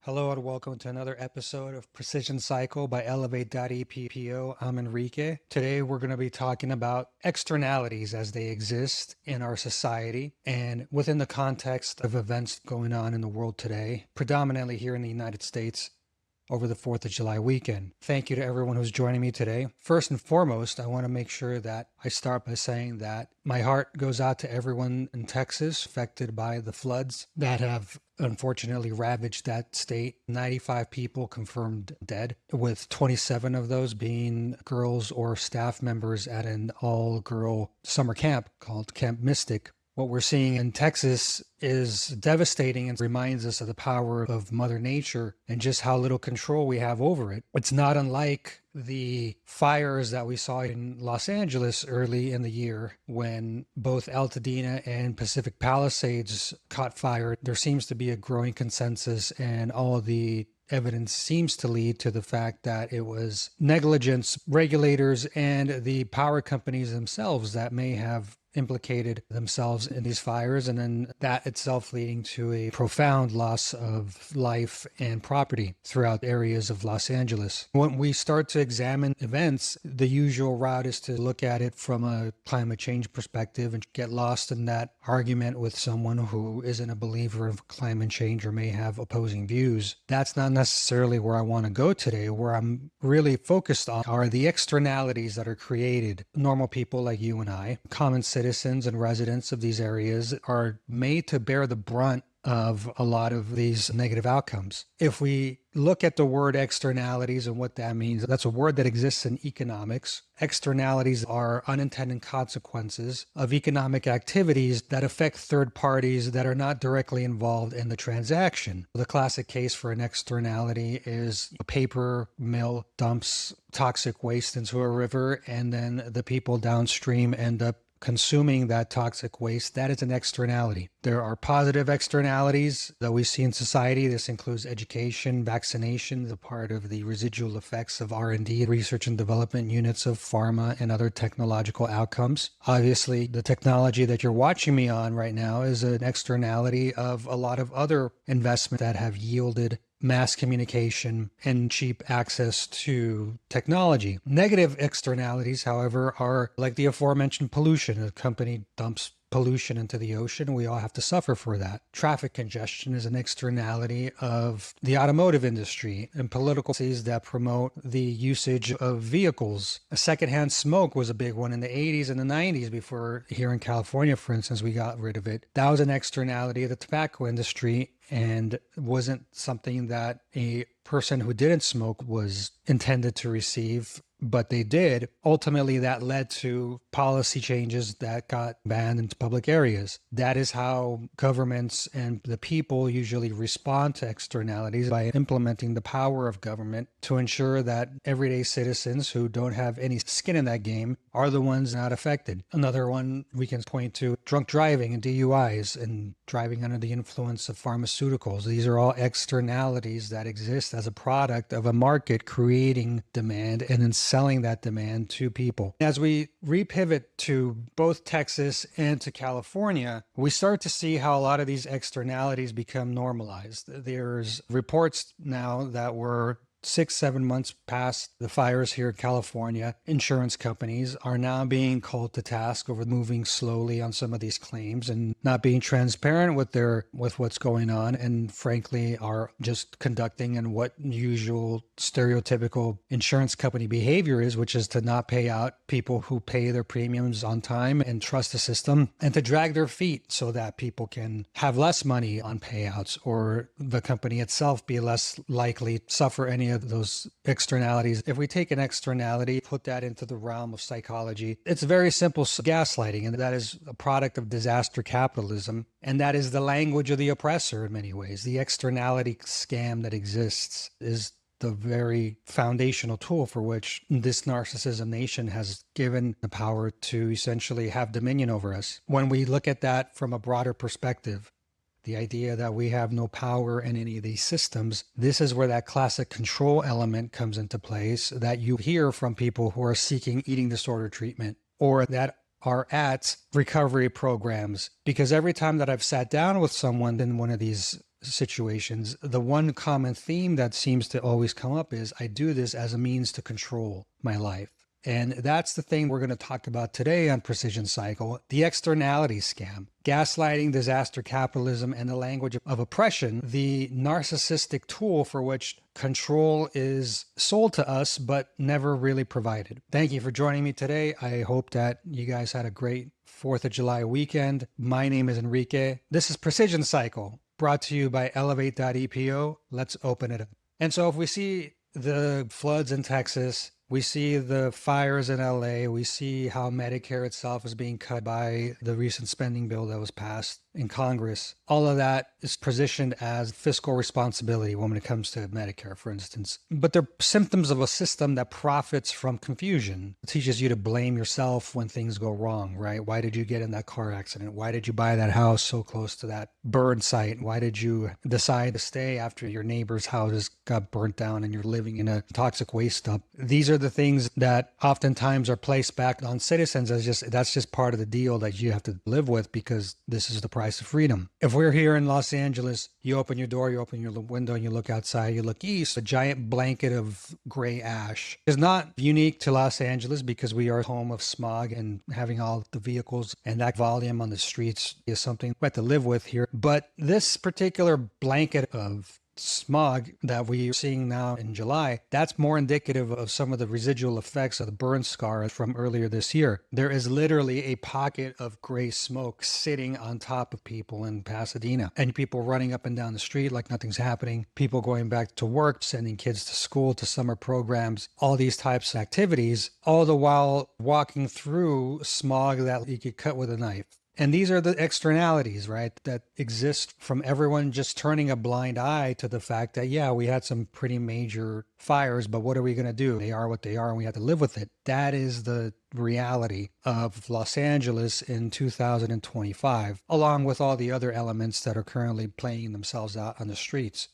Hello and welcome to another episode of Precision Cycle by Elevate.eppo. I'm Enrique. Today we're going to be talking about externalities as they exist in our society and within the context of events going on in the world today, predominantly here in the United States over the 4th of July weekend. Thank you to everyone who's joining me today. First and foremost, I want to make sure that I start by saying that my heart goes out to everyone in Texas affected by the floods that have unfortunately ravaged that state. 95 people confirmed dead, with 27 of those being girls or staff members at an all-girl summer camp called Camp Mystic. What we're seeing in Texas is devastating and reminds us of the power of Mother Nature and just how little control we have over it. It's not unlike the fires that we saw in Los Angeles early in the year when both Altadena and Pacific Palisades caught fire. There seems to be a growing consensus, and all of the evidence seems to lead to the fact that it was negligence, regulators, and the power companies themselves that may have implicated themselves in these fires, and then that itself leading to a profound loss of life and property throughout areas of Los Angeles. When we start to examine events, the usual route is to look at it from a climate change perspective and get lost in that argument with someone who isn't a believer of climate change or may have opposing views. That's not necessarily where I want to go today. Where I'm really focused on are the externalities that are created. Normal people like you and I, common citizens and residents of these areas, are made to bear the brunt of a lot of these negative outcomes. If we look at the word externalities and what that means, that's a word that exists in economics. Externalities are unintended consequences of economic activities that affect third parties that are not directly involved in the transaction. The classic case for an externality is a paper mill dumps toxic waste into a river, and then the people downstream end up consuming that toxic waste. That is an externality. There are positive externalities that we see in society. This includes education, vaccination, the part of the residual effects of R&D, research and development units of pharma, and other technological outcomes. Obviously, the technology that you're watching me on right now is an externality of a lot of other investment that have yielded mass communication and cheap access to technology. Negative externalities, however, are like the aforementioned pollution. A company dumps pollution into the ocean. We all have to suffer for that. Traffic congestion is an externality of the automotive industry and political policies that promote the usage of vehicles. Secondhand smoke was a big one in the 80s and the 90s before, here in California, for instance, we got rid of it. That was an externality of the tobacco industry and wasn't something that a person who didn't smoke was intended to receive, but they did. Ultimately, that led to policy changes that got banned into public areas. That is how governments and the people usually respond to externalities, by implementing the power of government to ensure that everyday citizens who don't have any skin in that game are the ones not affected. Another one we can point to: drunk driving and DUIs and driving under the influence of pharmaceuticals. These are all externalities that exist as a product of a market creating demand and then selling that demand to people. As we repivot to both Texas and to California, we start to see how a lot of these externalities become normalized. There's reports now that we're 6-7 months past the fires here in California. Insurance companies are now being called to task over moving slowly on some of these claims and not being transparent with what's going on, and frankly are just conducting in what usual stereotypical insurance company behavior is, which is to not pay out people who pay their premiums on time and trust the system, and to drag their feet so that people can have less money on payouts, or the company itself be less likely to suffer any of those externalities. If we take an externality, put that into the realm of psychology, it's very simple gaslighting, and that is a product of disaster capitalism, and that is the language of the oppressor in many ways. The externality scam that exists is the very foundational tool for which this narcissism nation has given the power to essentially have dominion over us. When we look at that from a broader perspective, the idea that we have no power in any of these systems, this is where that classic control element comes into place that you hear from people who are seeking eating disorder treatment or that are at recovery programs. Because every time that I've sat down with someone in one of these situations, the one common theme that seems to always come up is I do this as a means to control my life. And that's the thing we're going to talk about today on Precision Cycle, the externality scam. Gaslighting, disaster capitalism, and the language of oppression, the narcissistic tool for which control is sold to us but never really provided. Thank you for joining me today. I hope that you guys had a great 4th of July weekend. My name is Enrique. This is Precision Cycle, brought to you by Elevate.epo. Let's open it up. And so if we see the floods in Texas, we see the fires in LA. We see how Medicare itself is being cut by the recent spending bill that was passed in Congress. All of that is positioned as fiscal responsibility when it comes to Medicare, for instance. But they're symptoms of a system that profits from confusion. It teaches you to blame yourself when things go wrong, right? Why did you get in that car accident? Why did you buy that house so close to that burn site? Why did you decide to stay after your neighbor's houses got burnt down and you're living in a toxic waste dump? These are the things that oftentimes are placed back on citizens as that's just part of the deal that you have to live with because this is the price of freedom. If we're here in Los Angeles, you open your door, you open your window, and you look outside, you look east, a giant blanket of gray ash is not unique to Los Angeles because we are home of smog and having all the vehicles and that volume on the streets is something we have to live with here. But this particular blanket of smog that we're seeing now in July, that's more indicative of some of the residual effects of the burn scar from earlier this year. There is literally a pocket of gray smoke sitting on top of people in Pasadena, and people running up and down the street like nothing's happening, people going back to work, sending kids to school, to summer programs, all these types of activities, all the while walking through smog that you could cut with a knife. And these are the externalities, right, that exist from everyone just turning a blind eye to the fact that, yeah, we had some pretty major fires, but what are we going to do? They are what they are, and we have to live with it. That is the reality of Los Angeles in 2025, along with all the other elements that are currently playing themselves out on the streets.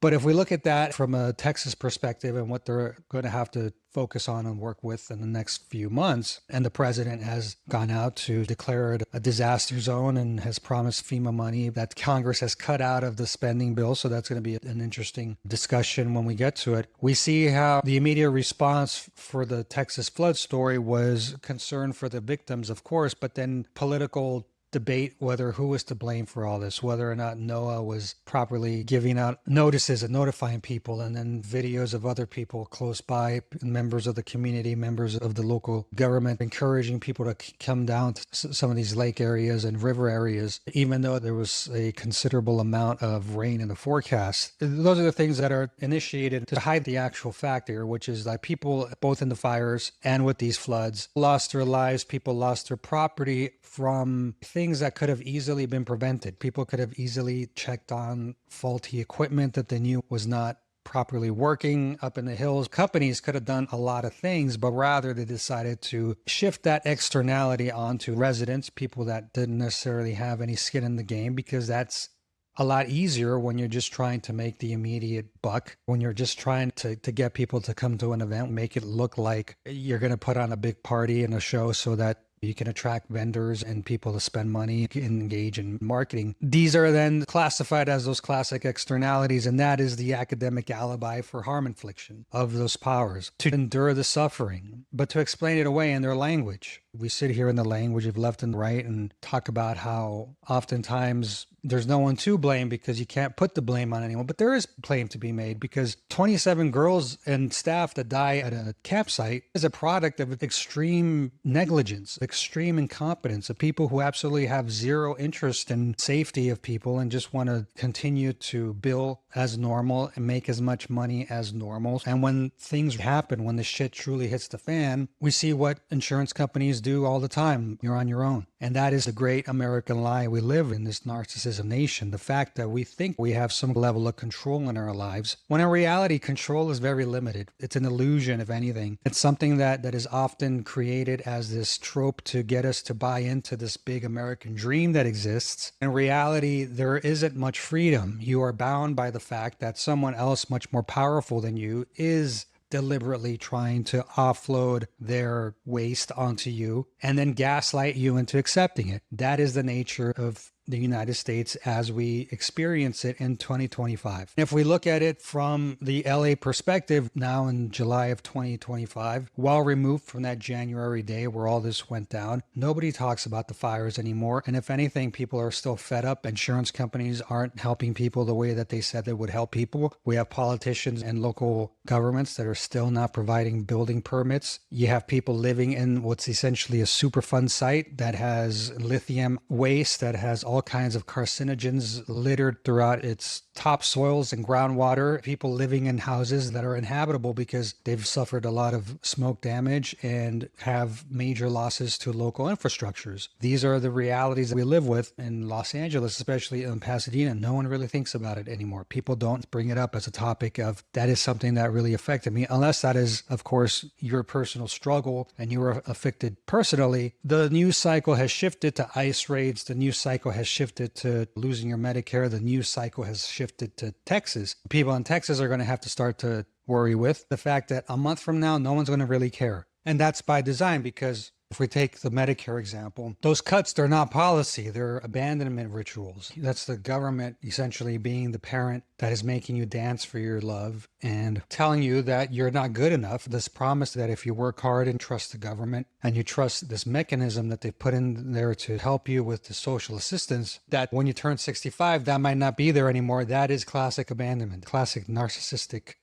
But if we look at that from a Texas perspective and what they're going to have to focus on and work with in the next few months, and the president has gone out to declare it a disaster zone and has promised FEMA money that Congress has cut out of the spending bill. So that's going to be an interesting discussion when we get to it. We see how the immediate response for the Texas flood story was concern for the victims, of course, but then political debate whether who was to blame for all this, whether or not NOAA was properly giving out notices and notifying people, and then videos of other people close by, members of the community, members of the local government, encouraging people to come down to some of these lake areas and river areas, even though there was a considerable amount of rain in the forecast. Those are the things that are initiated to hide the actual fact here, which is that people, both in the fires and with these floods, lost their lives, people lost their property from things that could have easily been prevented. People could have easily checked on faulty equipment that they knew was not properly working up in the hills. Companies could have done a lot of things, but rather they decided to shift that externality onto residents, people that didn't necessarily have any skin in the game, because that's a lot easier when you're just trying to make the immediate buck, when you're just trying to get people to come to an event, make it look like you're going to put on a big party and a show so that you can attract vendors and people to spend money and engage in marketing. These are then classified as those classic externalities, and that is the academic alibi for harm infliction of those powers, to endure the suffering, but to explain it away in their language. We sit here in the language of left and right and talk about how oftentimes there's no one to blame because you can't put the blame on anyone, but there is blame to be made because 27 girls and staff that die at a campsite is a product of extreme negligence, extreme incompetence, of people who absolutely have zero interest in safety of people and just want to continue to bill as normal and make as much money as normal. And when things happen, when the shit truly hits the fan, we see what insurance companies do all the time. You're on your own. And that is the great American lie we live in, this narcissism nation. The fact that we think we have some level of control in our lives, when in reality, control is very limited. It's an illusion, if anything. It's something that is often created as this trope to get us to buy into this big American dream that exists. In reality, there isn't much freedom. You are bound by the fact that someone else much more powerful than you is deliberately trying to offload their waste onto you and then gaslight you into accepting it. That is the nature of the United States as we experience it in 2025. If we look at it from the LA perspective, now in July of 2025, while removed from that January day where all this went down, nobody talks about the fires anymore. And if anything, people are still fed up. Insurance companies aren't helping people the way that they said they would help people. We have politicians and local governments that are still not providing building permits. You have people living in what's essentially a Superfund site that has lithium waste, that has all kinds of carcinogens littered throughout its topsoils and groundwater. People living in houses that are inhabitable because they've suffered a lot of smoke damage and have major losses to local infrastructures. These are the realities that we live with in Los Angeles, especially in Pasadena. No one really thinks about it anymore. People don't bring it up as a topic of that is something that really affected me, unless that is, of course, your personal struggle and you were affected personally. The news cycle has shifted to ICE raids. The news cycle has shifted to losing your Medicare. The news cycle has shifted to Texas. People in Texas are going to have to start to worry with the fact that a month from now, no one's going to really care. And that's by design, because if we take the Medicare example, those cuts, they're not policy, they're abandonment rituals. That's the government essentially being the parent that is making you dance for your love and telling you that you're not good enough. This promise that if you work hard and trust the government and you trust this mechanism that they've put in there to help you with the social assistance, that when you turn 65, that might not be there anymore. That is classic abandonment, classic narcissistic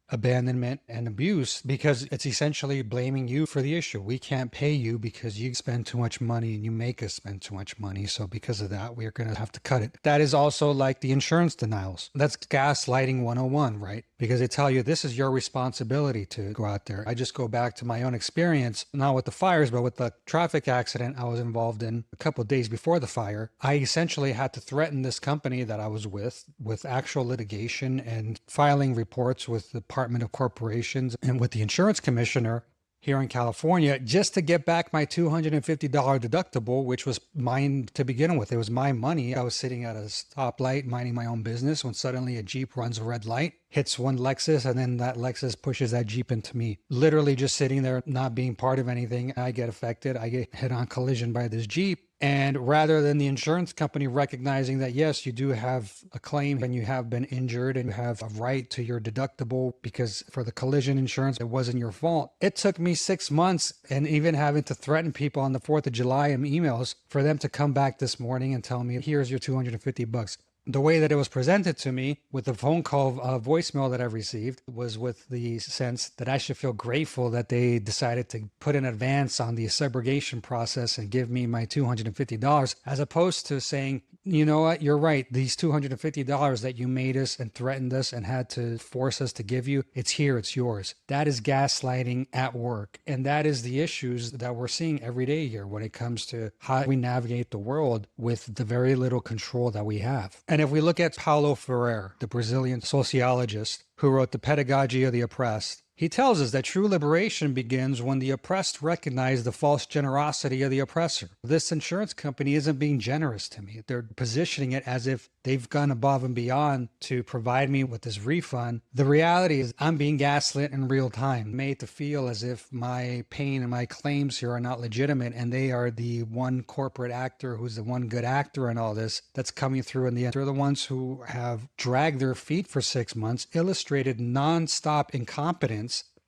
abandonment and abuse, because it's essentially blaming you for the issue. We can't pay you because you spend too much money and you make us spend too much money. So because of that, we're going to have to cut it. That is also like the insurance denials. That's gaslighting 101, right? Because they tell you this is your responsibility to go out there. I just go back to my own experience, not with the fires, but with the traffic accident I was involved in a couple of days before the fire. I essentially had to threaten this company that I was with actual litigation and filing reports with the Department of Corporations and with the insurance commissioner here in California, just to get back my $250 deductible, which was mine to begin with. It was my money. I was sitting at a stoplight minding my own business when suddenly a Jeep runs a red light, hits one Lexus, and then that Lexus pushes that Jeep into me. Literally just sitting there, not being part of anything. I get affected. I get hit on collision by this Jeep. And rather than the insurance company recognizing that, yes, you do have a claim and you have been injured and you have a right to your deductible because for the collision insurance, it wasn't your fault. It took me 6 months and even having to threaten people on the 4th of July in emails for them to come back this morning and tell me, here's your $250. The way that it was presented to me with the phone call voicemail that I received was with the sense that I should feel grateful that they decided to put an advance on the subrogation process and give me my $250, as opposed to saying, you know what, you're right. These $250 that you made us and threatened us and had to force us to give you, it's here, it's yours. That is gaslighting at work. And that is the issues that we're seeing every day here when it comes to how we navigate the world with the very little control that we have. And if we look at Paulo Freire, the Brazilian sociologist who wrote The Pedagogy of the Oppressed, he tells us that true liberation begins when the oppressed recognize the false generosity of the oppressor. This insurance company isn't being generous to me. They're positioning it as if they've gone above and beyond to provide me with this refund. The reality is I'm being gaslit in real time, made to feel as if my pain and my claims here are not legitimate and they are the one corporate actor who's the one good actor in all this that's coming through in the end. They're the ones who have dragged their feet for 6 months, illustrated nonstop incompetence,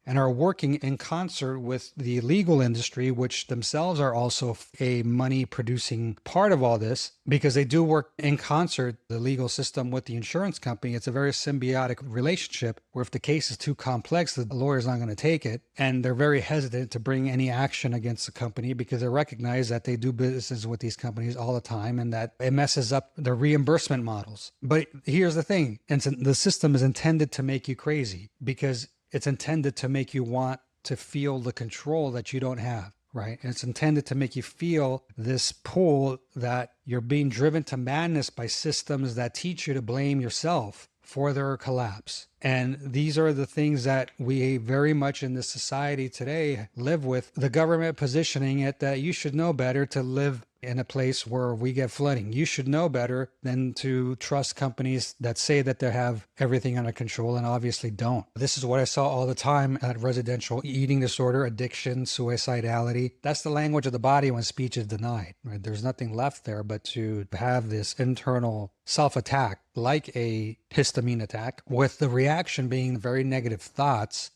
and are working in concert with the legal industry, which themselves are also a money-producing part of all this, because they do work in concert, the legal system with the insurance company. It's a very symbiotic relationship where if the case is too complex, the lawyer's not going to take it, and they're very hesitant to bring any action against the company because they recognize that they do business with these companies all the time and that it messes up their reimbursement models. But here's the thing, and the system is intended to make you crazy because it's intended to make you want to feel the control that you don't have, right? And it's intended to make you feel this pull that you're being driven to madness by systems that teach you to blame yourself for their collapse. And these are the things that we very much in this society today live with. The government positioning it that you should know better to live in a place where we get flooding. You should know better than to trust companies that say that they have everything under control and obviously don't. This is what I saw all the time at residential: eating disorder, addiction, suicidality. That's the language of the body when speech is denied, right? There's nothing left there but to have this internal self-attack, like a histamine attack, with the reaction being very negative thoughts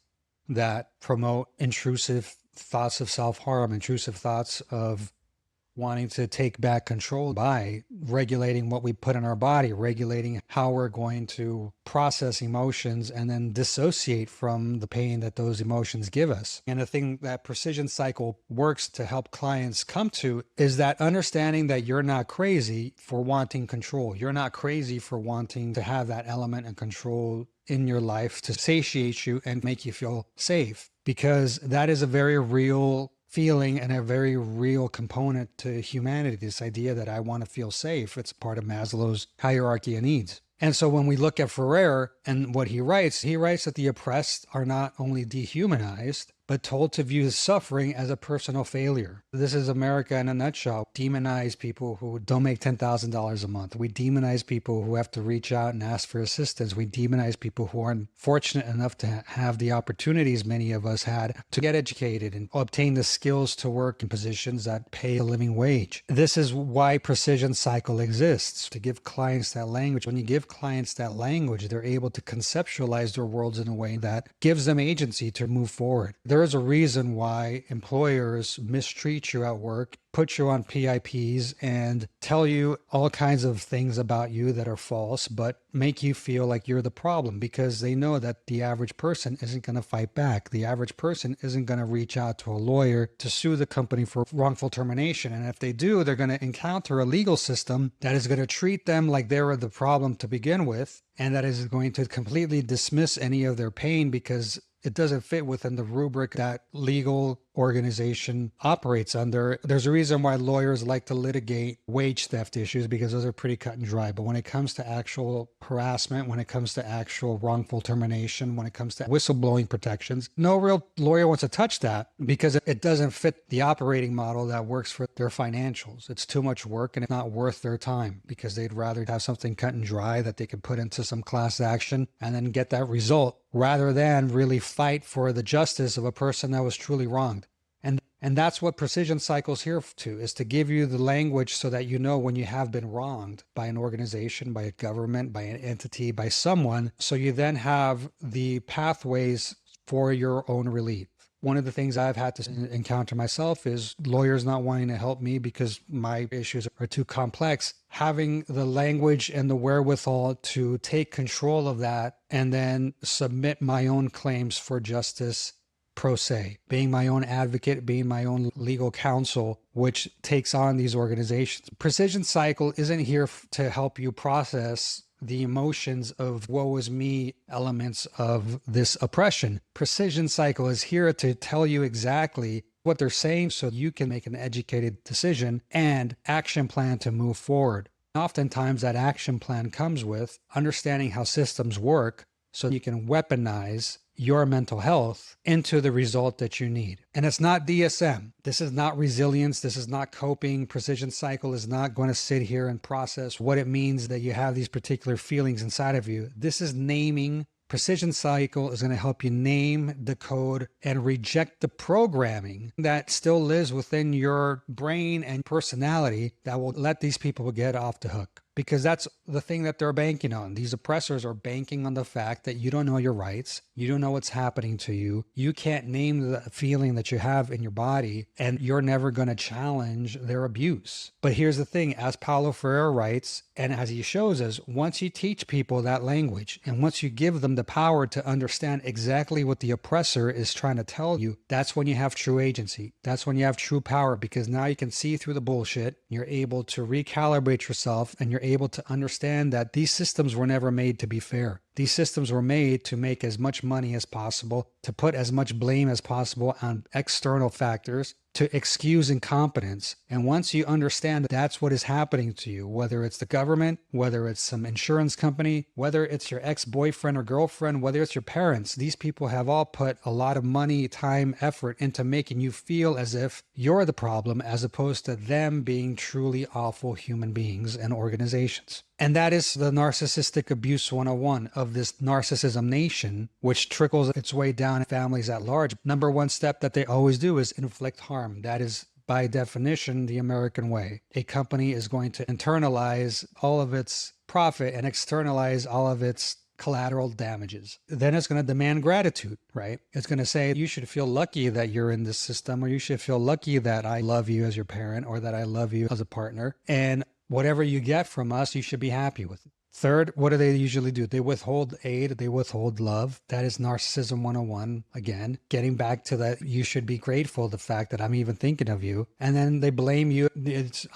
that promote intrusive thoughts of self-harm, intrusive thoughts of wanting to take back control by regulating what we put in our body, regulating how we're going to process emotions and then dissociate from the pain that those emotions give us. And the thing that PrecisionCycle works to help clients come to is that understanding that you're not crazy for wanting control. You're not crazy for wanting to have that element of control in your life to satiate you and make you feel safe, because that is a very real feeling and a very real component to humanity. This idea that I want to feel safe, it's part of Maslow's hierarchy of needs. And so when we look at Freire and what he writes that the oppressed are not only dehumanized, but told to view suffering as a personal failure. This is America in a nutshell. Demonize people who don't make $10,000 a month. We demonize people who have to reach out and ask for assistance. We demonize people who aren't fortunate enough to have the opportunities many of us had to get educated and obtain the skills to work in positions that pay a living wage. This is why PrecisionCycle exists, to give clients that language. When you give clients that language, they're able to conceptualize their worlds in a way that gives them agency to move forward. There is a reason why employers mistreat you at work, put you on PIPs, and tell you all kinds of things about you that are false, but make you feel like you're the problem, because they know that the average person isn't going to fight back. The average person isn't going to reach out to a lawyer to sue the company for wrongful termination. And if they do, they're going to encounter a legal system that is going to treat them like they were the problem to begin with, and that is going to completely dismiss any of their pain because it doesn't fit within the rubric that legal organization operates under. There's a reason why lawyers like to litigate wage theft issues, because those are pretty cut and dry. But when it comes to actual harassment, when it comes to actual wrongful termination, when it comes to whistleblowing protections, no real lawyer wants to touch that because it doesn't fit the operating model that works for their financials. It's too much work and it's not worth their time, because they'd rather have something cut and dry that they could put into some class action and then get that result, rather than really fight for the justice of a person that was truly wronged. And that's what PrecisionCycle's here to, is to give you the language so that you know when you have been wronged by an organization, by a government, by an entity, by someone, so you then have the pathways for your own relief. One of the things I've had to encounter myself is lawyers not wanting to help me because my issues are too complex. Having the language and the wherewithal to take control of that and then submit my own claims for justice pro se, being my own advocate, being my own legal counsel, which takes on these organizations. PrecisionCycle isn't here to help you process the emotions of woe is me elements of this oppression. PrecisionCycle is here to tell you exactly what they're saying so you can make an educated decision and action plan to move forward. Oftentimes that action plan comes with understanding how systems work so you can weaponize your mental health into the result that you need. And it's not DSM. This is not resilience. This is not coping. PrecisionCycle is not going to sit here and process what it means that you have these particular feelings inside of you. This is naming. PrecisionCycle is going to help you name, decode, and reject the programming that still lives within your brain and personality that will let these people get off the hook. Because that's the thing that they're banking on. These oppressors are banking on the fact that you don't know your rights. You don't know what's happening to you. You can't name the feeling that you have in your body, and you're never going to challenge their abuse. But here's the thing, as Paulo Freire writes, and as he shows us, once you teach people that language, and once you give them the power to understand exactly what the oppressor is trying to tell you, that's when you have true agency. That's when you have true power, because now you can see through the bullshit. You're able to recalibrate yourself, and you're able to understand that these systems were never made to be fair. These systems were made to make as much money as possible, to put as much blame as possible on external factors, to excuse incompetence. And once you understand that that's what is happening to you, whether it's the government, whether it's some insurance company, whether it's your ex-boyfriend or girlfriend, whether it's your parents, these people have all put a lot of money, time, effort into making you feel as if you're the problem, as opposed to them being truly awful human beings and organizations. And that is the narcissistic abuse 101 of this narcissism nation, which trickles its way down in families at large. Number one step that they always do is inflict harm. That is, by definition, the American way. A company is going to internalize all of its profit and externalize all of its collateral damages. Then it's going to demand gratitude, right? It's going to say, you should feel lucky that you're in this system, or you should feel lucky that I love you as your parent, or that I love you as a partner. And whatever you get from us, you should be happy with it. Third, what do they usually do? They withhold aid, they withhold love. That is narcissism 101. Again, getting back to that, you should be grateful the fact that I'm even thinking of you. And then they blame you.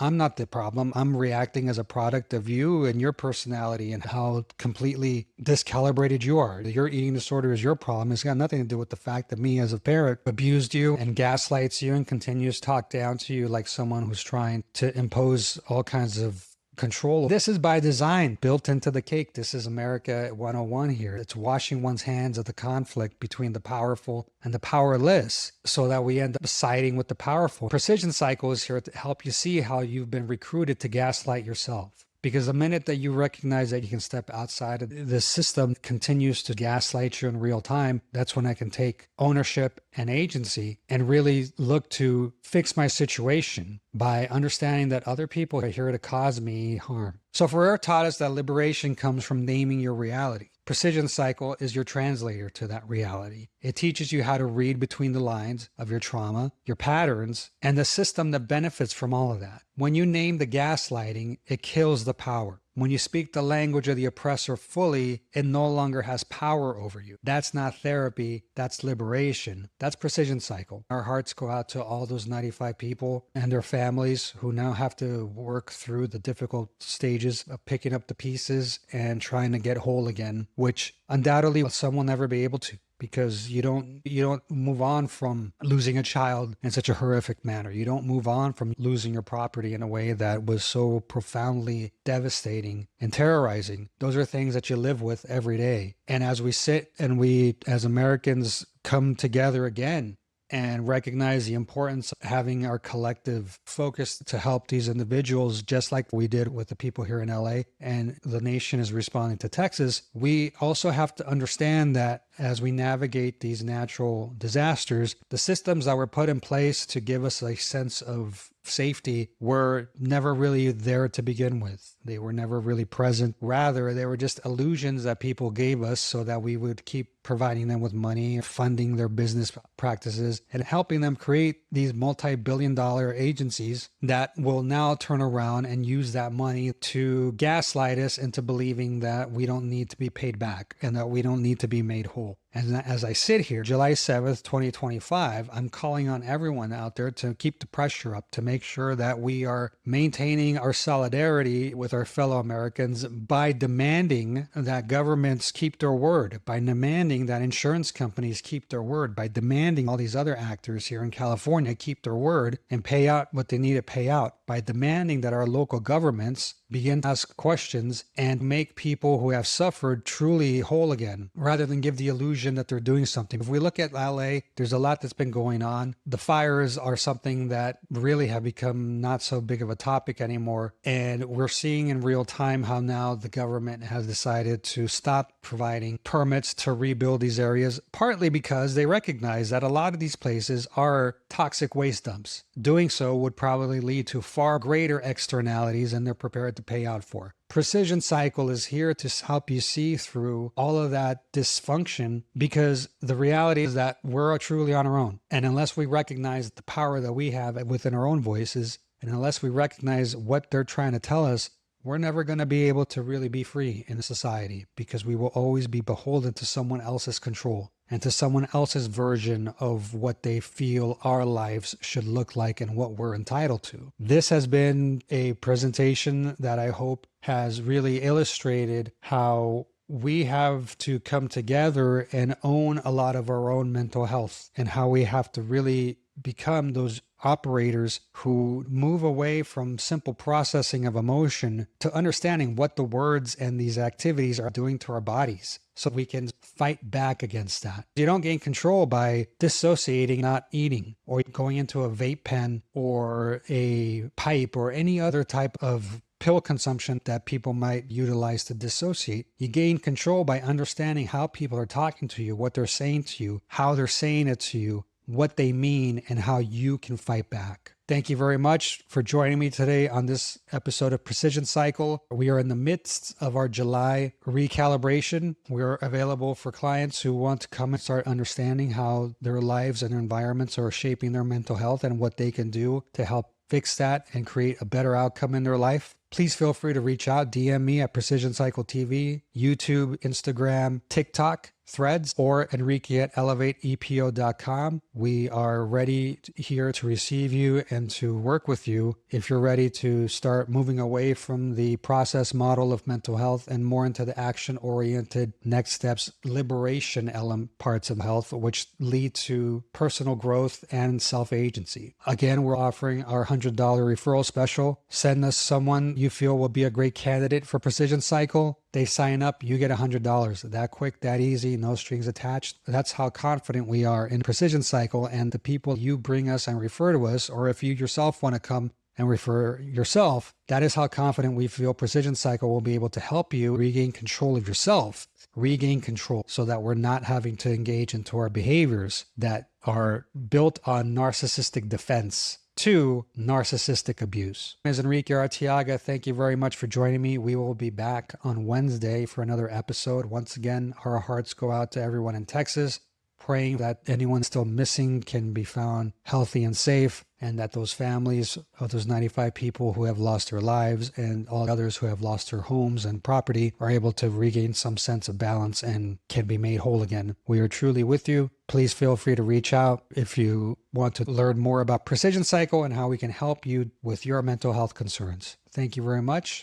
I'm not the problem. I'm reacting as a product of you and your personality and how completely discalibrated you are. Your eating disorder is your problem. It's got nothing to do with the fact that me as a parent abused you and gaslights you and continues to talk down to you like someone who's trying to impose all kinds of control. This is by design, built into the cake. This is America 101 here. It's washing one's hands of the conflict between the powerful and the powerless so that we end up siding with the powerful. PrecisionCycle is here to help you see how you've been recruited to gaslight yourself. Because the minute that you recognize that you can step outside of the system continues to gaslight you in real time, that's when I can take ownership and agency and really look to fix my situation by understanding that other people are here to cause me harm. So Freire taught us that liberation comes from naming your reality. PrecisionCycle is your translator to that reality. It teaches you how to read between the lines of your trauma, your patterns, and the system that benefits from all of that. When you name the gaslighting, it kills the power. When you speak the language of the oppressor fully, it no longer has power over you. That's not therapy, that's liberation. That's PrecisionCycle. Our hearts go out to all those 95 people and their families who now have to work through the difficult stages of picking up the pieces and trying to get whole again, which undoubtedly some will never be able to. Because you don't move on from losing a child in such a horrific manner. You don't move on from losing your property in a way that was so profoundly devastating and terrorizing. Those are things that you live with every day. And as we sit and we, as Americans, come together again and recognize the importance of having our collective focus to help these individuals, just like we did with the people here in LA, and the nation is responding to Texas, we also have to understand that as we navigate these natural disasters, the systems that were put in place to give us a sense of safety were never really there to begin with. They were never really present. Rather, they were just illusions that people gave us so that we would keep providing them with money, funding their business practices, and helping them create these multi-billion-dollar agencies that will now turn around and use that money to gaslight us into believing that we don't need to be paid back and that we don't need to be made whole. And as I sit here, July 7th, 2025, I'm calling on everyone out there to keep the pressure up, to make sure that we are maintaining our solidarity with our fellow Americans by demanding that governments keep their word, by demanding that insurance companies keep their word, by demanding all these other actors here in California keep their word and pay out what they need to pay out, by demanding that our local governments begin to ask questions and make people who have suffered truly whole again, rather than give the illusion that they're doing something. If we look at LA, there's a lot that's been going on. The fires are something that really have become not so big of a topic anymore. And we're seeing in real time how now the government has decided to stop providing permits to rebuild these areas, partly because they recognize that a lot of these places are toxic waste dumps. Doing so would probably lead to far greater externalities than they're prepared to pay out for. PrecisionCycle is here to help you see through all of that dysfunction, because the reality is that we're truly on our own. And unless we recognize the power that we have within our own voices, and unless we recognize what they're trying to tell us, we're never going to be able to really be free in a society, because we will always be beholden to someone else's control and to someone else's version of what they feel our lives should look like and what we're entitled to. This has been a presentation that I hope has really illustrated how we have to come together and own a lot of our own mental health, and how we have to really become those operators who move away from simple processing of emotion to understanding what the words and these activities are doing to our bodies, so we can fight back against that. You don't gain control by dissociating, not eating, or going into a vape pen or a pipe or any other type of pill consumption that people might utilize to dissociate. You gain control by understanding how people are talking to you, what they're saying to you, how they're saying it to you, what they mean, and how you can fight back. Thank you very much for joining me today on this episode of Precision Cycle. We are in the midst of our July recalibration. We're available for clients who want to come and start understanding how their lives and environments are shaping their mental health and what they can do to help fix that and create a better outcome in their life. Please feel free to reach out, DM me at PrecisionCycle TV, YouTube, Instagram, TikTok, Threads, or Enrique at elevateepo.com. We are ready here to receive you and to work with you if you're ready to start moving away from the process model of mental health and more into the action-oriented next steps, liberation element parts of health, which lead to personal growth and self-agency. Again, we're offering our $100 referral special. Send us someone you feel will be a great candidate for Precision Cycle. They sign up, you get $100. That quick, that easy, no strings attached. That's how confident we are in Precision Cycle and the people you bring us and refer to us, or if you yourself want to come and refer yourself, that is how confident we feel Precision Cycle will be able to help you regain control of yourself, regain control, so that we're not having to engage into our behaviors that are built on narcissistic defense to narcissistic abuse. As Enrique Raga, thank you very much for joining me. We will be back on Wednesday for another episode. Once again, our hearts go out to everyone in Texas, praying that anyone still missing can be found healthy and safe, and that those families of those 95 people who have lost their lives and all others who have lost their homes and property are able to regain some sense of balance and can be made whole again. We are truly with you. Please feel free to reach out if you want to learn more about Precision Cycle and how we can help you with your mental health concerns. Thank you very much.